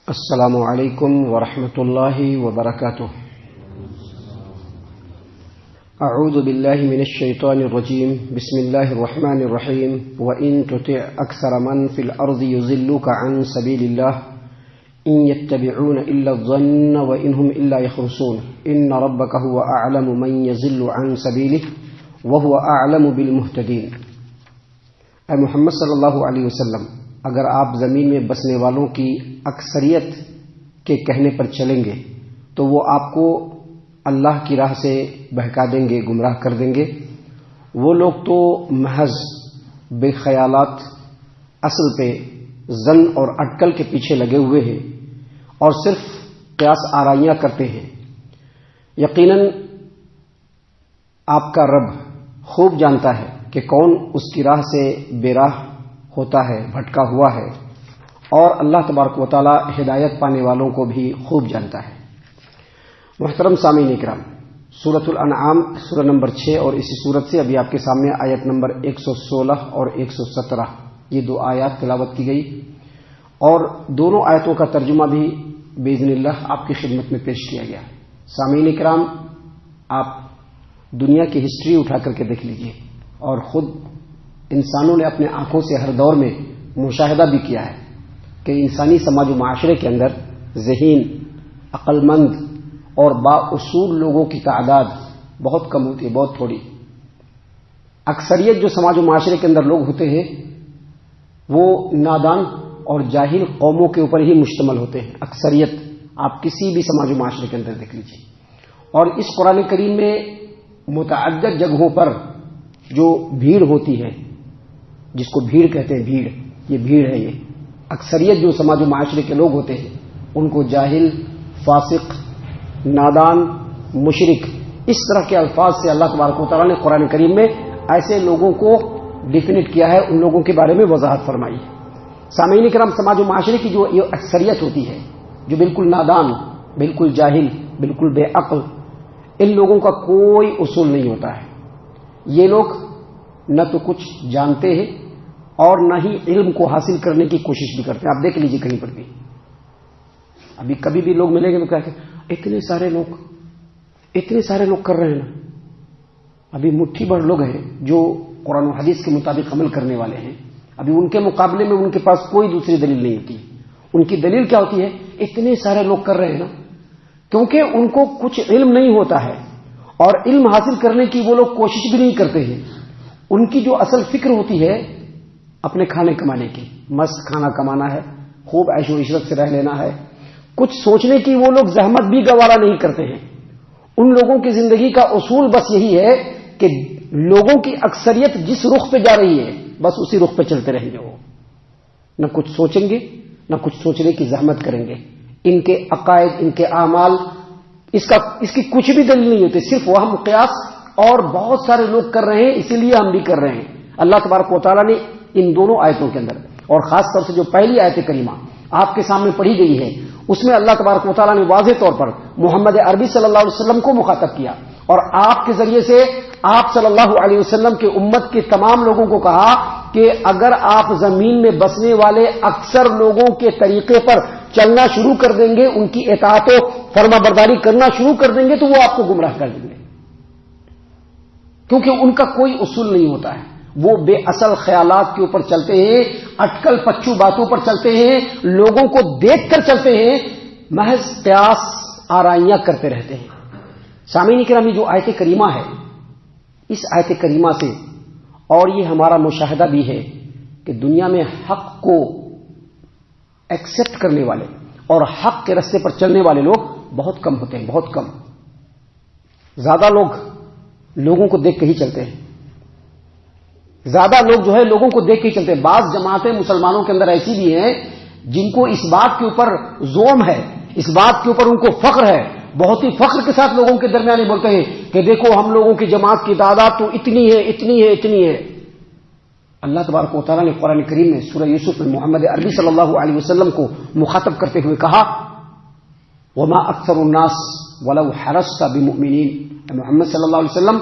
السلام علیکم ورحمۃ اللہ وبرکاتہ۔ اعوذ باللہ من الشیطان الرجیم، بسم اللہ الرحمن الرحیم۔ وَإِن تُطِعْ أَكْثَرَ مَنْ فِي الْأَرْضِ يُضِلُّوكَ عَنْ سَبِيلِ اللَّهِ إِنْ يَتَّبِعُونَ إِلَّا الظَّنَّ وَإِنْ هُمْ إِلَّا يَخْرُصُونَ إِنَّ رَبَّكَ هُوَ أَعْلَمُ مَنْ يَضِلُّ عَنْ سَبِيلِهِ وَهُوَ أَعْلَمُ بِالْمُهْتَدِينَ۔ اے محمد صلی اللہ علیہ وسلم، اگر آپ زمین میں بسنے والوں کی اکثریت کے کہنے پر چلیں گے تو وہ آپ کو اللہ کی راہ سے بہکا دیں گے، گمراہ کر دیں گے۔ وہ لوگ تو محض بے خیالات، اصل پہ ظن اور اٹکل کے پیچھے لگے ہوئے ہیں اور صرف قیاس آرائیاں کرتے ہیں۔ یقیناً آپ کا رب خوب جانتا ہے کہ کون اس کی راہ سے بے راہ ہوتا ہے، بھٹکا ہوا ہے، اور اللہ تبارک و تعالی ہدایت پانے والوں کو بھی خوب جانتا ہے۔ محترم سامعین اکرام، سورۃ الانعام سورہ نمبر 6 اور اسی سورت سے ابھی آپ کے سامنے آیت نمبر 116 اور 117 یہ دو آیات تلاوت کی گئی، اور دونوں آیتوں کا ترجمہ بھی باذن اللہ آپ کی خدمت میں پیش کیا گیا۔ سامعین اکرام، آپ دنیا کی ہسٹری اٹھا کر کے دیکھ لیجئے، اور خود انسانوں نے اپنے آنکھوں سے ہر دور میں مشاہدہ بھی کیا ہے کہ انسانی سماج و معاشرے کے اندر ذہین، عقل مند اور با اصول لوگوں کی تعداد بہت کم ہوتی ہے، بہت تھوڑی۔ اکثریت جو سماج و معاشرے کے اندر لوگ ہوتے ہیں وہ نادان اور جاہل قوموں کے اوپر ہی مشتمل ہوتے ہیں۔ اکثریت آپ کسی بھی سماج و معاشرے کے اندر دیکھ لیجیے، اور اس قرآن کریم میں متعدد جگہوں پر جو بھیڑ ہوتی ہے، جس کو بھیڑ کہتے ہیں، بھیڑ، یہ بھیڑ ہے، یہ اکثریت جو سماج و معاشرے کے لوگ ہوتے ہیں ان کو جاہل، فاسق، نادان، مشرک، اس طرح کے الفاظ سے اللہ تبارک و تعالیٰ نے قرآن کریم میں ایسے لوگوں کو ڈیفینیٹ کیا ہے، ان لوگوں کے بارے میں وضاحت فرمائی ہے۔ سامعین کرام، سماج و معاشرے کی جو یہ اکثریت ہوتی ہے، جو بالکل نادان، بالکل جاہل، بالکل بے عقل، ان لوگوں کا کوئی اصول نہیں ہوتا ہے۔ یہ لوگ نہ تو کچھ جانتے ہیں اور نہ ہی علم کو حاصل کرنے کی کوشش بھی کرتے ہیں۔ آپ دیکھ لیجئے کہیں پر بھی، ابھی کبھی بھی لوگ ملیں گے تو کیا کہ اتنے سارے لوگ کر رہے ہیں نا۔ ابھی مٹھی بھر لوگ ہیں جو قرآن و حدیث کے مطابق عمل کرنے والے ہیں، ابھی ان کے مقابلے میں ان کے پاس کوئی دوسری دلیل نہیں ہوتی۔ ان کی دلیل کیا ہوتی ہے؟ اتنے سارے لوگ کر رہے ہیں نا، کیونکہ ان کو کچھ علم نہیں ہوتا ہے، اور علم حاصل کرنے کی وہ لوگ کوشش بھی نہیں کرتے ہیں۔ ان کی جو اصل فکر ہوتی ہے اپنے کھانے کمانے کی، مست کھانا کمانا ہے، خوب عیش و عشرت سے رہ لینا ہے، کچھ سوچنے کی وہ لوگ زحمت بھی گوارا نہیں کرتے ہیں۔ ان لوگوں کی زندگی کا اصول بس یہی ہے کہ لوگوں کی اکثریت جس رخ پہ جا رہی ہے بس اسی رخ پہ چلتے رہیں گے۔ وہ نہ کچھ سوچیں گے، نہ کچھ سوچنے کی زحمت کریں گے۔ ان کے عقائد، ان کے اعمال، اس کی کچھ بھی دلیل نہیں ہوتی، صرف وہم قیاس، اور بہت سارے لوگ کر رہے ہیں اسی لیے ہم بھی کر رہے ہیں۔ اللہ تبارک و تعالیٰ نے ان دونوں آیتوں کے اندر، اور خاص طور سے جو پہلی آیت کریمہ آپ کے سامنے پڑھی گئی ہے، اس میں اللہ تبارک و تعالیٰ نے واضح طور پر محمد عربی صلی اللہ علیہ وسلم کو مخاطب کیا، اور آپ کے ذریعے سے آپ صلی اللہ علیہ وسلم کے امت کے تمام لوگوں کو کہا کہ اگر آپ زمین میں بسنے والے اکثر لوگوں کے طریقے پر چلنا شروع کر دیں گے، ان کی اطاعت و فرما برداری کرنا شروع کر دیں گے تو وہ آپ کو گمراہ کر دیں گے، کیونکہ ان کا کوئی اصول نہیں ہوتا ہے۔ وہ بے اصل خیالات کے اوپر چلتے ہیں، اٹکل پچو باتوں پر چلتے ہیں، لوگوں کو دیکھ کر چلتے ہیں، محض قیاس آرائیاں کرتے رہتے ہیں۔ سامعین کرام، جو آیت کریمہ ہے، اس آیت کریمہ سے، اور یہ ہمارا مشاہدہ بھی ہے کہ دنیا میں حق کو ایکسپٹ کرنے والے اور حق کے راستے پر چلنے والے لوگ بہت کم ہوتے ہیں، بہت کم۔ زیادہ لوگ لوگوں کو دیکھ کے ہی چلتے ہیں، زیادہ لوگ جو ہے لوگوں کو دیکھ کے ہی چلتے ہیں۔ بعض جماعتیں مسلمانوں کے اندر ایسی بھی ہیں جن کو اس بات کے اوپر زوم ہے، اس بات کے اوپر ان کو فخر ہے، بہت ہی فخر کے ساتھ لوگوں کے درمیان بولتے ہیں کہ دیکھو ہم لوگوں کی جماعت کی تعداد تو اتنی ہے، اتنی ہے، اتنی ہے۔ اللہ تبارک و تعالیٰ نے قرآن کریم میں سورہ یوسف میں محمد عربی صلی اللہ علیہ وسلم کو مخاطب کرتے ہوئے کہا، وَمَا أَكْثَرُ النَّاسِ وَلَوْ حَرَصْتَ بِمُؤْمِنِينَ۔ محمد صلی اللہ علیہ وسلم،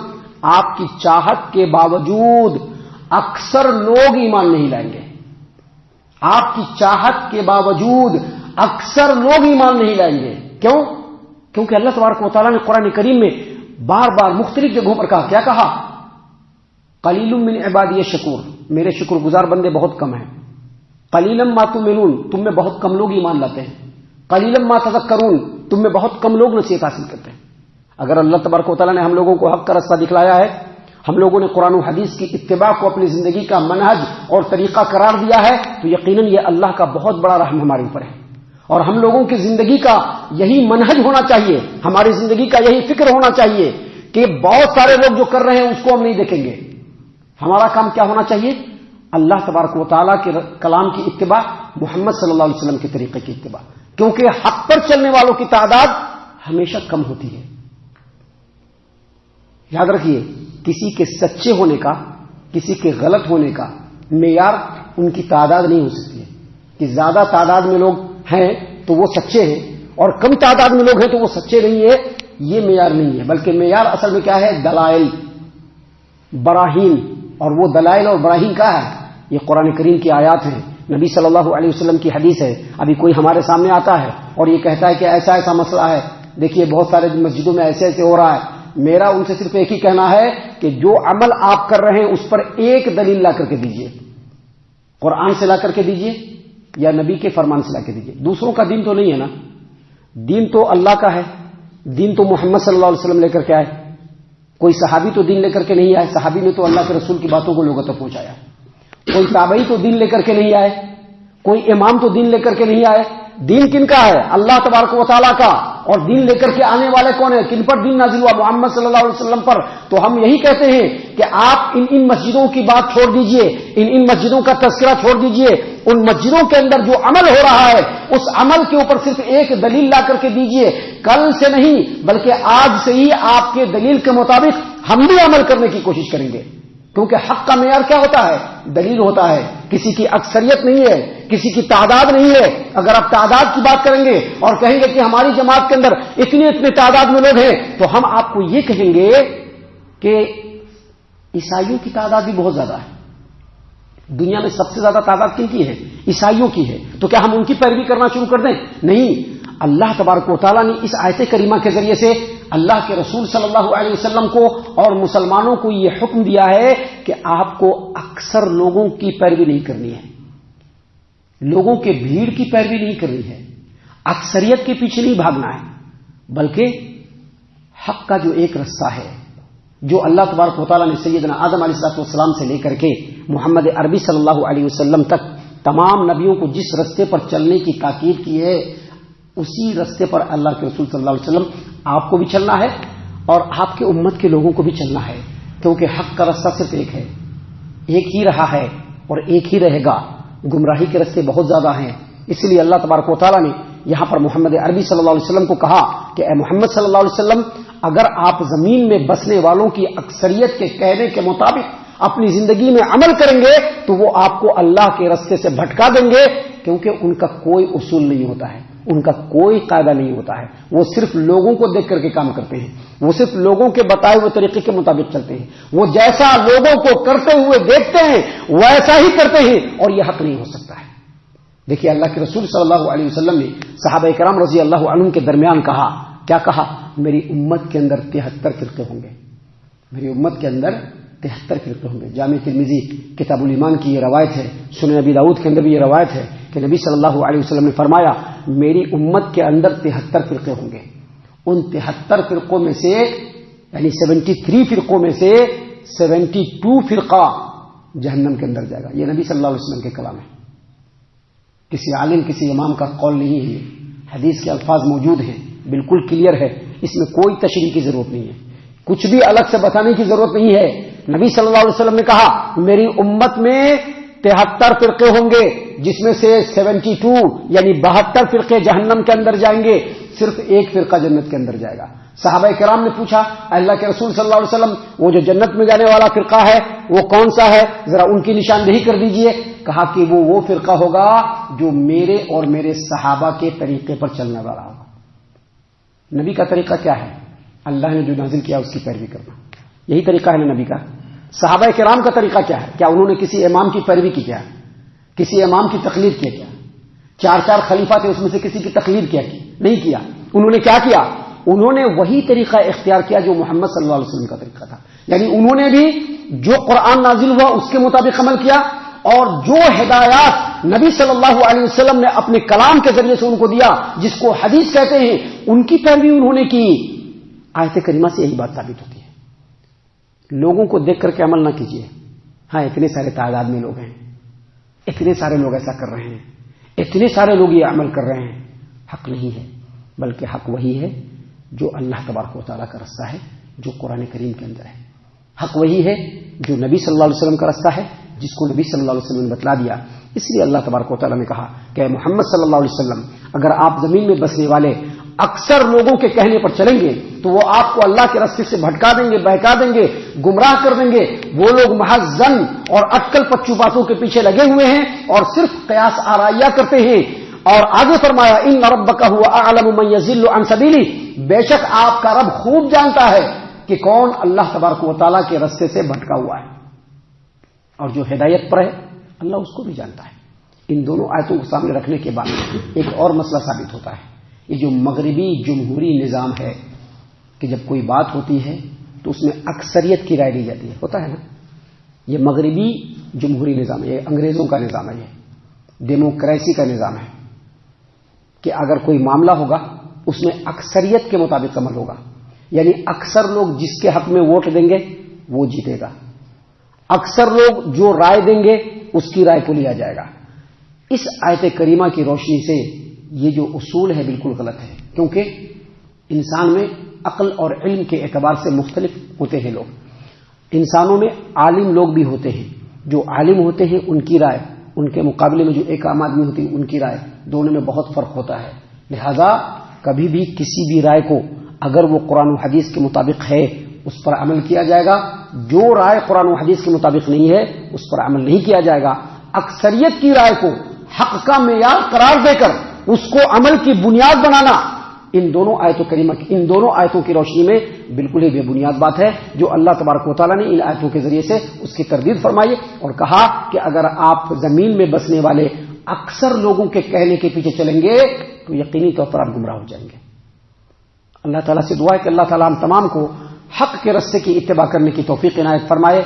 آپ کی چاہت کے باوجود اکثر لوگ ایمان نہیں لائیں گے، آپ کی چاہت کے باوجود اکثر لوگ ایمان نہیں لائیں گے. کیوں؟ کیونکہ اللہ تبارک و تعالیٰ نے قرآن کریم میں بار بار مختلف جگہوں پر کہا. کیا کہا؟ قلیل من عبادی الشکور، میرے شکر گزار بندے بہت کم ہیں. قلیلا ما تؤمنون، تم میں بہت کم لوگ ایمان لاتے ہیں. قلیلا ما تذکرون، تم میں بہت کم لوگ نصیحت حاصل کرتے ہیں. اگر اللہ تبارک و تعالیٰ نے ہم لوگوں کو حق کا راستہ دکھلایا ہے، ہم لوگوں نے قرآن و حدیث کی اتباع کو اپنی زندگی کا منہج اور طریقہ قرار دیا ہے، تو یقیناً یہ اللہ کا بہت بڑا رحم ہمارے اوپر ہے. اور ہم لوگوں کی زندگی کا یہی منہج ہونا چاہیے، ہماری زندگی کا یہی فکر ہونا چاہیے کہ بہت سارے لوگ جو کر رہے ہیں اس کو ہم نہیں دیکھیں گے. ہمارا کام کیا ہونا چاہیے؟ اللہ تبارک و تعالیٰ کے کلام کی اتباع، محمد صلی اللہ علیہ وسلم کے طریقے کی اتباع. کیونکہ حق پر چلنے والوں کی تعداد ہمیشہ کم ہوتی ہے. یاد رکھیے، کسی کے سچے ہونے کا، کسی کے غلط ہونے کا معیار ان کی تعداد نہیں ہو سکتی ہے. کہ زیادہ تعداد میں لوگ ہیں تو وہ سچے ہیں، اور کم تعداد میں لوگ ہیں تو وہ سچے نہیں ہے، یہ معیار نہیں ہے. بلکہ معیار اصل میں کیا ہے؟ دلائل، براہین. اور وہ دلائل اور براہین کیا ہے؟ یہ قرآن کریم کی آیات ہیں، نبی صلی اللہ علیہ وسلم کی حدیث ہے. ابھی کوئی ہمارے سامنے آتا ہے اور یہ کہتا ہے کہ ایسا ایسا مسئلہ ہے، دیکھیے بہت سارے مسجدوں میں ایسے ایسے ہو رہا ہے. میرا ان سے صرف ایک ہی کہنا ہے کہ جو عمل آپ کر رہے ہیں اس پر ایک دلیل لا کر کے دیجئے. قرآن سے لا کر کے دیجئے یا نبی کے فرمان سے لا کے دیجئے. دوسروں کا دین تو نہیں ہے نا، دین تو اللہ کا ہے. دین تو محمد صلی اللہ علیہ وسلم لے کر کے آئے. کوئی صحابی تو دین لے کر کے نہیں آئے، صحابی نے تو اللہ کے رسول کی باتوں کو لوگوں تک پہنچایا. کوئی تابعی تو دین لے کر کے نہیں آئے، کوئی امام تو دین لے کر کے نہیں آئے. دین کن کا ہے؟ اللہ تبارک و تعالیٰ کا. اور دین لے کر کے آنے والے کون ہیں؟ کن پر دین نازل ہوا؟ محمد صلی اللہ علیہ وسلم پر. تو ہم یہی کہتے ہیں کہ آپ ان مسجدوں کی بات چھوڑ دیجئے، ان مسجدوں کا تذکرہ چھوڑ دیجئے. ان مسجدوں کے اندر جو عمل ہو رہا ہے اس عمل کے اوپر صرف ایک دلیل لا کر کے دیجئے. کل سے نہیں بلکہ آج سے ہی آپ کے دلیل کے مطابق ہم بھی عمل کرنے کی کوشش کریں گے. کیونکہ حق کا معیار کیا ہوتا ہے؟ دلیل ہوتا ہے. کسی کی اکثریت نہیں ہے، کسی کی تعداد نہیں ہے. اگر آپ تعداد کی بات کریں گے اور کہیں گے کہ ہماری جماعت کے اندر اتنے تعداد میں لوگ ہیں، تو ہم آپ کو یہ کہیں گے کہ عیسائیوں کی تعداد بھی بہت زیادہ ہے. دنیا میں سب سے زیادہ تعداد کن کی ہے؟ عیسائیوں کی ہے. تو کیا ہم ان کی پیروی کرنا شروع کر دیں؟ نہیں. اللہ تبارک و تعالیٰ نے اس آیت کریمہ کے ذریعے سے اللہ کے رسول صلی اللہ علیہ وسلم کو اور مسلمانوں کو یہ حکم دیا ہے کہ آپ کو اکثر لوگوں کی پیروی نہیں کرنی ہے، لوگوں کے بھیڑ کی پیروی نہیں کرنی ہے، اکثریت کے پیچھے نہیں بھاگنا ہے، بلکہ حق کا جو ایک رستہ ہے جو اللہ تبارک و تعالیٰ نے سیدنا آدم علیہ السلام سے لے کر کے محمد عربی صلی اللہ علیہ وسلم تک تمام نبیوں کو جس رستے پر چلنے کی تاکید کی ہے، اسی رستے پر اللہ کے رسول صلی اللہ علیہ وسلم آپ کو بھی چلنا ہے اور آپ کے امت کے لوگوں کو بھی چلنا ہے. کیونکہ حق کا رستہ صرف ایک ہے، ایک ہی رہا ہے اور ایک ہی رہے گا. گمراہی کے رستے بہت زیادہ ہیں. اس لیے اللہ تبارک و تعالیٰ نے یہاں پر محمد عربی صلی اللہ علیہ وسلم کو کہا کہ اے محمد صلی اللہ علیہ وسلم، اگر آپ زمین میں بسنے والوں کی اکثریت کے کہنے کے مطابق اپنی زندگی میں عمل کریں گے تو وہ آپ کو اللہ کے رستے سے بھٹکا دیں گے. کیونکہ ان کا کوئی اصول نہیں ہوتا ہے، ان کا کوئی قاعدہ نہیں ہوتا ہے. وہ صرف لوگوں کو دیکھ کر کے کام کرتے ہیں، وہ صرف لوگوں کے بتائے ہوئے طریقے کے مطابق چلتے ہیں. وہ جیسا لوگوں کو کرتے ہوئے دیکھتے ہیں ویسا ہی کرتے ہیں، اور یہ حق نہیں ہو سکتا ہے. دیکھیے اللہ کے رسول صلی اللہ علیہ وسلم نے صحابہ کرام رضی اللہ عنہم کے درمیان کہا، کیا کہا؟ میری امت کے اندر 73 فرقے ہوں گے. میری امت کے اندر 73 فرقے ہوں گے. جامع ترمذی کتاب الایمان کی یہ روایت ہے. سنن نبی داؤد کے اندر بھی یہ روایت ہے کہ نبی صلی اللہ علیہ وسلم نے فرمایا میری امت کے اندر 73 فرقے ہوں گے. ان 73 فرقوں میں سے یعنی 73 فرقوں میں سے 72 فرقہ جہنم کے اندر جائے گا. یہ نبی صلی اللہ علیہ وسلم کے کلام ہے، کسی عالم کسی امام کا قول نہیں ہے. حدیث کے الفاظ موجود ہیں، بالکل کلیئر ہے، اس میں کوئی تشریح کی ضرورت نہیں ہے، کچھ بھی الگ سے بتانے کی ضرورت نہیں ہے. نبی صلی اللہ علیہ وسلم نے کہا میری امت میں 73 فرقے ہوں گے، جس میں سے 72 یعنی 72 فرقے جہنم کے اندر جائیں گے، صرف ایک فرقہ جنت کے اندر جائے گا. صحابہ کرام نے پوچھا اللہ کے رسول صلی اللہ علیہ وسلم وہ جو جنت میں جانے والا فرقہ ہے وہ کون سا ہے؟ ذرا ان کی نشاندہی کر دیجئے. کہا کہ وہ فرقہ ہوگا جو میرے اور میرے صحابہ کے طریقے پر چلنے والا ہوگا. نبی کا طریقہ کیا ہے؟ اللہ نے جو نازل کیا اس کی پیروی کرنا، یہی طریقہ ہے نا نبی کا. صحابہ کرام کا طریقہ کیا ہے؟ کیا انہوں نے کسی امام کی پیروی کی؟ کیا کسی امام کی تقلید کی؟ کیا 4 خلیفہ تھے، اس میں سے کسی کی تقلید کیا کی نہیں کیا. انہوں نے کیا کیا؟ انہوں نے وہی طریقہ اختیار کیا جو محمد صلی اللہ علیہ وسلم کا طریقہ تھا. یعنی انہوں نے بھی جو قرآن نازل ہوا اس کے مطابق عمل کیا، اور جو ہدایات نبی صلی اللہ علیہ وسلم نے اپنے کلام کے ذریعے سے ان کو دیا، جس کو حدیث کہتے ہیں، ان کی پیروی انہوں نے کی. آیت کریمہ سے یہی بات ثابت ہوتی ہے. لوگوں کو دیکھ کر کے عمل نہ کیجیے. ہاں اتنے سارے تعداد میں لوگ ہیں، اتنے سارے لوگ ایسا کر رہے ہیں، اتنے سارے لوگ یہ عمل کر رہے ہیں. حق نہیں ہے، بلکہ حق وہی ہے جو اللہ تبارک و تعالیٰ کا رستہ ہے، جو قرآن کریم کے اندر ہے. حق وہی ہے جو نبی صلی اللہ علیہ وسلم کا رستہ ہے، جس کو نبی صلی اللہ علیہ وسلم نے بتلا دیا. اس لیے اللہ تبارک و تعالیٰ نے کہا کہ محمد صلی اللہ علیہ وسلم، اگر آپ زمین میں بسنے والے اکثر لوگوں کے کہنے پر چلیں گے تو وہ آپ کو اللہ کے راستے سے بھٹکا دیں گے، بہکا دیں گے، گمراہ کر دیں گے. وہ لوگ محض ظن اور اٹکل پچو باتوں کے پیچھے لگے ہوئے ہیں اور صرف قیاس آرائیہ کرتے ہیں. اور آگے فرمایا ان ربک هو اعلم من یضل عن سبیلہ، بے شک آپ کا رب خوب جانتا ہے کہ کون اللہ تبارک و تعالیٰ کے راستے سے بھٹکا ہوا ہے، اور جو ہدایت پر ہے اللہ اس کو بھی جانتا ہے. ان دونوں آیتوں کو سامنے رکھنے کے بعد ایک اور مسئلہ ثابت ہوتا ہے. یہ جو مغربی جمہوری نظام ہے کہ جب کوئی بات ہوتی ہے تو اس میں اکثریت کی رائے دی جاتی ہے، ہوتا ہے نا. یہ مغربی جمہوری نظام ہے، یہ انگریزوں کا نظام ہے، یہ ڈیموکریسی کا نظام ہے کہ اگر کوئی معاملہ ہوگا اس میں اکثریت کے مطابق عمل ہوگا. یعنی اکثر لوگ جس کے حق میں ووٹ دیں گے وہ جیتے گا، اکثر لوگ جو رائے دیں گے اس کی رائے کو لیا جائے گا. اس آیت کریمہ کی روشنی سے یہ جو اصول ہے بالکل غلط ہے، کیونکہ انسان میں عقل اور علم کے اعتبار سے مختلف ہوتے ہیں لوگ. انسانوں میں عالم لوگ بھی ہوتے ہیں، جو عالم ہوتے ہیں ان کی رائے، ان کے مقابلے میں جو ایک عام آدمی ہوتی ہے ان کی رائے، دونوں میں بہت فرق ہوتا ہے. لہذا کبھی بھی کسی بھی رائے کو اگر وہ قرآن و حدیث کے مطابق ہے اس پر عمل کیا جائے گا، جو رائے قرآن و حدیث کے مطابق نہیں ہے اس پر عمل نہیں کیا جائے گا. اکثریت کی رائے کو حق کا معیار قرار دے کر اس کو عمل کی بنیاد بنانا ان دونوں آیتوں کی روشنی میں بالکل ہی بے بنیاد بات ہے، جو اللہ تبارک و تعالیٰ نے ان آیتوں کے ذریعے سے اس کی تردید فرمائی اور کہا کہ اگر آپ زمین میں بسنے والے اکثر لوگوں کے کہنے کے پیچھے چلیں گے تو یقینی طور پر آپ گمراہ ہو جائیں گے. اللہ تعالیٰ سے دعا ہے کہ اللہ تعالیٰ ہم تمام کو حق کے راستے کی اتباع کرنے کی توفیق عنایت فرمائے.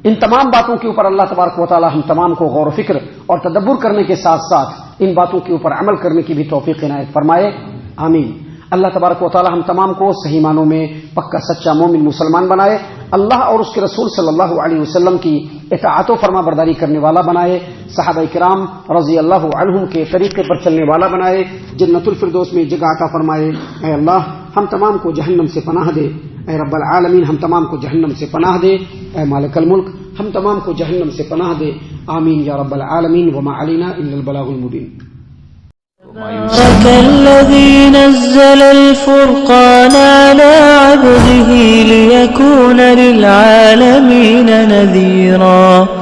ان تمام باتوں کے اوپر اللہ تبارک و تعالیٰ ہم تمام کو غور و فکر اور تدبر کرنے کے ساتھ ساتھ ان باتوں کے اوپر عمل کرنے کی بھی توفیق عنایت فرمائے. آمین. اللہ تبارک و تعالیٰ ہم تمام کو صحیح معنوں میں پکا سچا مومن مسلمان بنائے، اللہ اور اس کے رسول صلی اللہ علیہ وسلم کی اطاعت و فرما برداری کرنے والا بنائے، صحابہ کرام رضی اللہ عنہم کے طریقے پر چلنے والا بنائے، جنت الفردوس میں جگہ عطا فرمائے. اے اللہ ہم تمام کو جہنم سے پناہ دے. اے رب العالمین ہم تمام کو جہنم سے پناہ دے. اے مالک الملک ہم تمام کو جہنم سے پناہ دے. آمین یا رب العالمین. وما علینا الا البلاغ المبین. تبارك الذي نزل الفرقان على عبده ليكون للعالمين نذيرا.